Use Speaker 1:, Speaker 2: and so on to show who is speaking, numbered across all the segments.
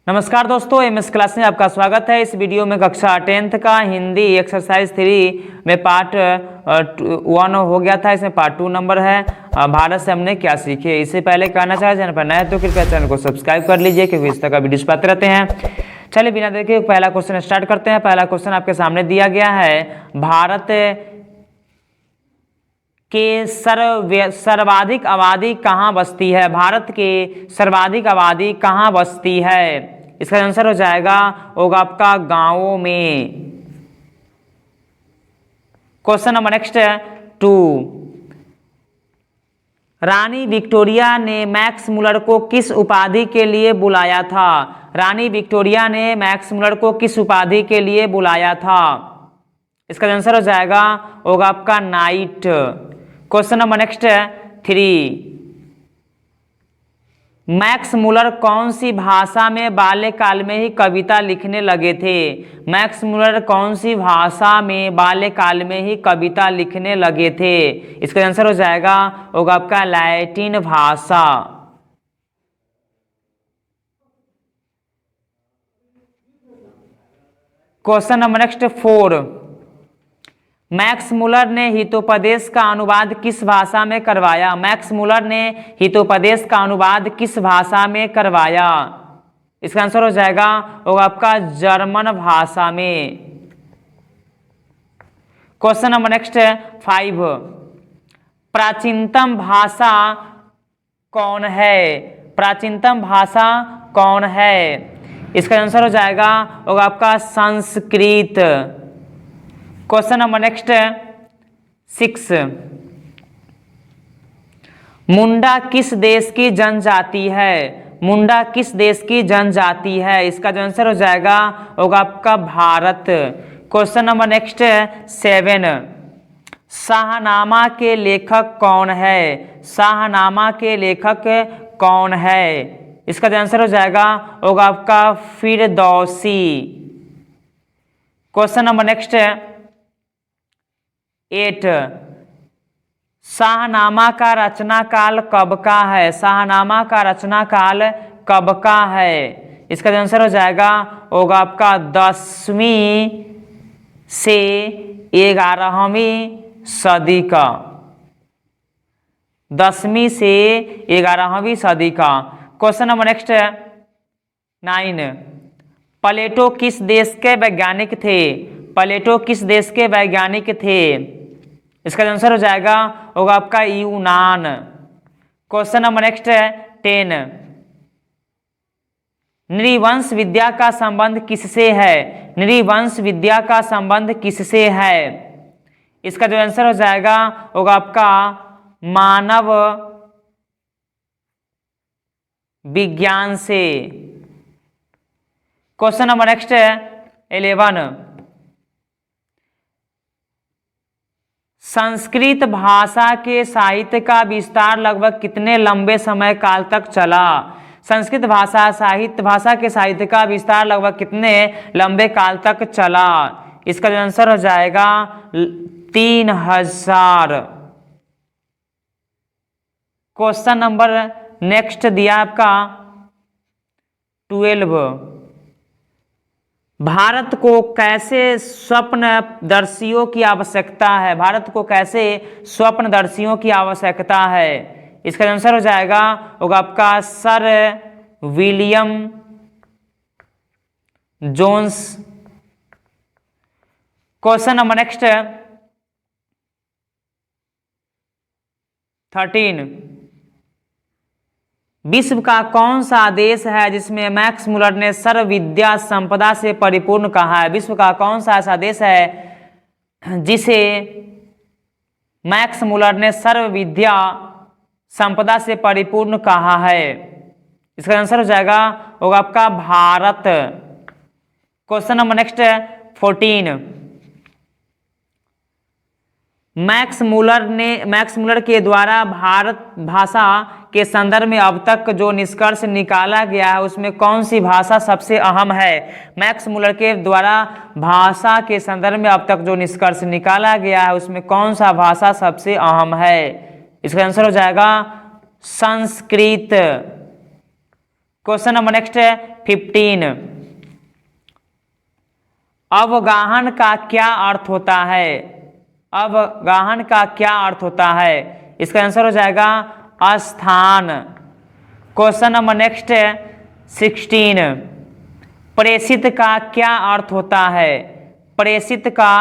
Speaker 1: नमस्कार दोस्तों, MS class में आपका स्वागत है। इस वीडियो में कक्षा 10th का हिंदी एक्सरसाइज 3 में पार्ट 1 हो गया था। इसमें पार्ट 2 नंबर है भारत से हमने क्या सीखे। इससे पहले कहना चाहे चैनल पर नया तो कृपया चैनल को सब्सक्राइब कर लीजिए क्योंकि इस तरह का वीडियोस पाते रहते हैं। चलिए बिना देखे पहला क्वेश्चन स्टार्ट करते हैं। पहला क्वेश्चन आपके सामने दिया गया है, भारत के सर्वाधिक आबादी कहाँ बसती है। भारत के सर्वाधिक आबादी कहाँ बसती है। इसका आंसर हो जाएगा होगा आपका गांवों में। क्वेश्चन नंबर नेक्स्ट 2, रानी विक्टोरिया ने मैक्स मुलर को किस उपाधि के लिए बुलाया था। रानी विक्टोरिया ने मैक्स मुलर को किस उपाधि के लिए बुलाया था। इसका आंसर हो जाएगा होगा आपका night. Question number next 3, Max Muller कौन सी भाषा में बाल्यकाल में ही कविता लिखने लगे थे। मैक्स मुलर कौन सी भाषा में बाल्यकाल में ही कविता लिखने लगे थे। इसका आंसर हो जाएगा होगा आपका लैटिन भाषा। Question number next 4, Max Muller ने हितोपदेश का अनुवाद किस भाषा में करवाया। मैक्स मुलर ने हितोपदेश का अनुवाद किस भाषा में करवाया। इसका आंसर हो जाएगा होगा आपका जर्मन भाषा में। क्वेश्चन नंबर नेक्स्ट 5, प्राचीनतम भाषा कौन है। प्राचीनतम भाषा कौन है। इसका आंसर हो जाएगा होगा आपका संस्कृत। क्वेश्चन नंबर नेक्स्ट 6, मुंडा किस देश की जनजाति है। मुंडा किस देश की जनजाति है। इसका जो आंसर हो जाएगा होगा आपका Bharat. Question number next 7, Shahnameh के लेखक कौन है। शाहनामा के लेखक कौन है। इसका जो आंसर हो जाएगा होगा आपका Firdausi. Question number next 8, Shahnameh का रचना काल कब का है। शाहनामा का रचना काल कब का है। इसका आंसर हो जाएगा होगा आपका 10वीं से 11वीं सदी का। 10वीं से 11वीं सदी का। क्वेश्चन नंबर नेक्स्ट 9, प्लेटो किस देश के वैज्ञानिक थे। प्लेटो किस देश के वैज्ञानिक थे। इसका आंसर हो जाएगा होगा आपका यूनान। क्वेश्चन नंबर नेक्स्ट 10, नृवंश विद्या का संबंध किससे है। नृवंश विद्या का संबंध किससे है। इसका जो आंसर हो जाएगा होगा आपका मानव विज्ञान से। क्वेश्चन नंबर नेक्स्ट 11, संस्कृत भाषा के साहित्य का विस्तार लगभग कितने लंबे समय काल तक चला। संस्कृत भाषा के साहित्य का विस्तार लगभग कितने लंबे काल तक चला। इसका जो आंसर हो जाएगा 3000। क्वेश्चन नंबर नेक्स्ट दिया आपका 12, भारत को कैसे स्वप्नदर्शियों की आवश्यकता है। भारत को कैसे स्वप्नदर्शियों की आवश्यकता है। इसका आंसर हो जाएगा होगा आपका sir William Jones. Question number next 13, विश्व का कौन सा देश है जिसमें मैक्स मुलर ने सर्व विद्या संपदा से परिपूर्ण कहा है। विश्व का कौन सा ऐसा देश है जिसे मैक्स मुलर ने सर्व विद्या संपदा से परिपूर्ण कहा है। इसका आंसर हो जाएगा होगा आपका Bharat. Question number next 14, Max Muller के द्वारा भारत भाषा के संदर्भ में अब तक जो निष्कर्ष निकाला गया है उसमें कौन सी भाषा सबसे अहम है। मैक्स मुलर के द्वारा भाषा के संदर्भ में अब तक जो निष्कर्ष निकाला गया है उसमें कौन सा भाषा सबसे अहम है। इसका आंसर हो जाएगा संस्कृत। क्वेश्चन नंबर नेक्स्ट है 15। अवगाहन का क्या अर्थ होता है? अवगाहन का क्या अर्थ होता है? इसका आंसर हो जाएगा स्थान। क्वेश्चन नंबर नेक्स्ट है 16। प्रेषित का क्या अर्थ होता है? प्रेषित का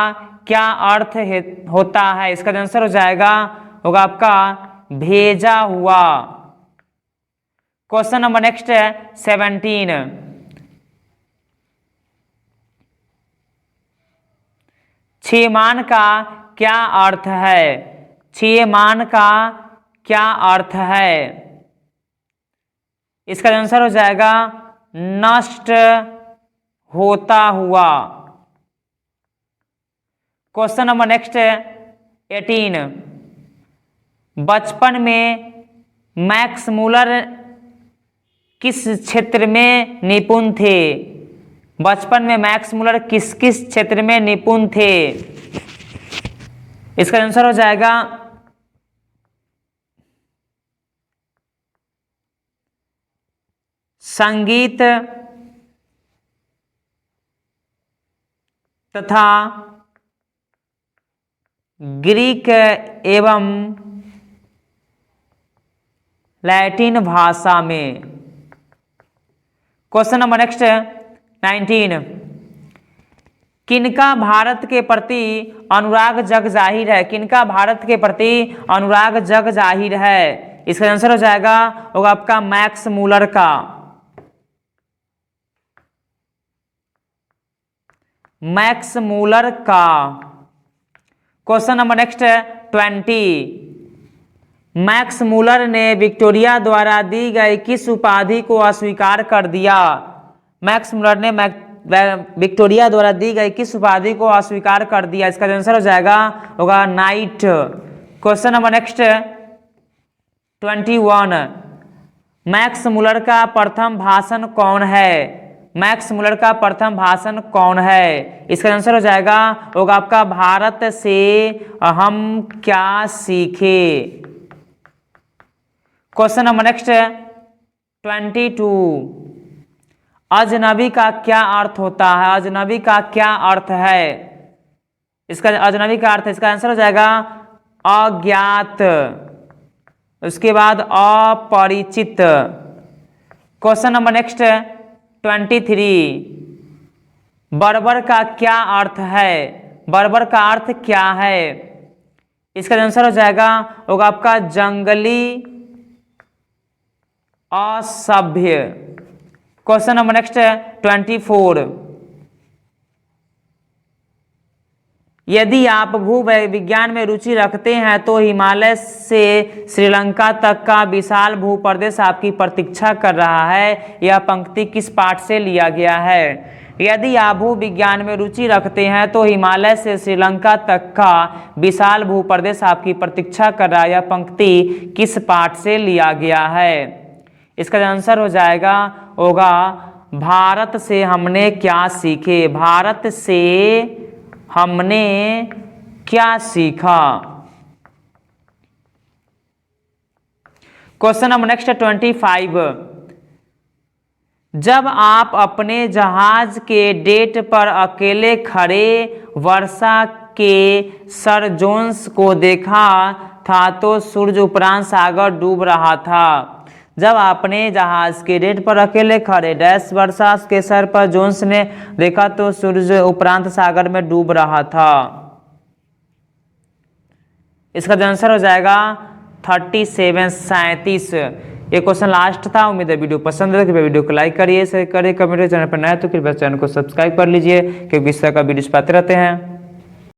Speaker 1: क्या अर्थ होता है? इसका आंसर हो जाएगा होगा आपका भेजा हुआ। क्वेश्चन नंबर नेक्स्ट है 17। क्षीयमान का क्या अर्थ है? क्षीयमान का क्या अर्थ है? इसका आंसर हो जाएगा नष्ट होता हुआ। क्वेश्चन नंबर नेक्स्ट है 18। बचपन में मैक्स मूलर किस क्षेत्र में निपुण थे? बचपन में मैक्स मूलर किस किस क्षेत्र में निपुण थे? इसका आंसर हो जाएगा संगीत तथा ग्रीक एवं लैटिन भाषा में। Question number next 19। किनका भारत के प्रति अनुराग जग जाहिर है? किनका भारत के प्रति अनुराग जग जाहिर है? इसका आंसर हो जाएगा होगा आपका मैक्स मूलर का। मैक्स मूलर का। Question number next 20। Max Muller ने विक्टोरिया द्वारा दी गई किस उपाधि को अस्वीकार कर दिया? मैक्स मूलर ने विक्टोरिया द्वारा दी गई किस उपाधि को अस्वीकार कर दिया? इसका आंसर हो जाएगा होगा night. Question number next 21। Max Muller का प्रथम भाषण कौन है? मैक्स मूलर का प्रथम भाषण कौन है? इसका आंसर हो जाएगा होगा आपका भारत से हम क्या सीखे। Question number next 22। अजनबी का क्या अर्थ होता है? अजनबी का क्या अर्थ है? इसका अजनबी का अर्थ है, इसका आंसर हो जाएगा अज्ञात। उसके बाद अपरिचित। Question number next 23। बर्बर का क्या अर्थ है? बर्बर का अर्थ क्या है? इसका आंसर हो जाएगा होगा आपका जंगली असभ्य। Question number next 24। यदि आप भूविज्ञान में रुचि रखते हैं तो हिमालय से श्रीलंका तक का विशाल भूप्रदेश आपकी प्रतीक्षा कर रहा है। यह पंक्ति किस पाठ से लिया गया है? यदि आप भूविज्ञान में रुचि रखते हैं तो हिमालय से श्रीलंका तक का विशाल भूप्रदेश आपकी प्रतीक्षा कर रहा है। यह पंक्ति किस पाठ से लिया गया है? इसका आंसर हो जाएगा होगा भारत से हमने क्या सीखे। भारत से हमने क्या सीखा। Question number next 25। जब आप अपने जहाज के डेक पर अकेले खड़े वर्षा के सर जोन्स को देखा था तो सूरज उपरांत सागर डूब रहा था। जब आपने जहाज के डेक पर अकेले खड़े डैश वर्षा के सर पर जोन्स ने देखा तो सूरज उपरांत सागर में डूब रहा था। इसका आंसर हो जाएगा 37। ये क्वेश्चन लास्ट था। उम्मीद है वीडियो पसंद है तो कृपया वीडियो को लाइक करिए, शेयर करिए, कमेंट करिए। चैनल पर नया तो कृपया चैनल को सब्सक्राइब कर लीजिए क्योंकि इस तरह का वीडियो पाते रहते हैं।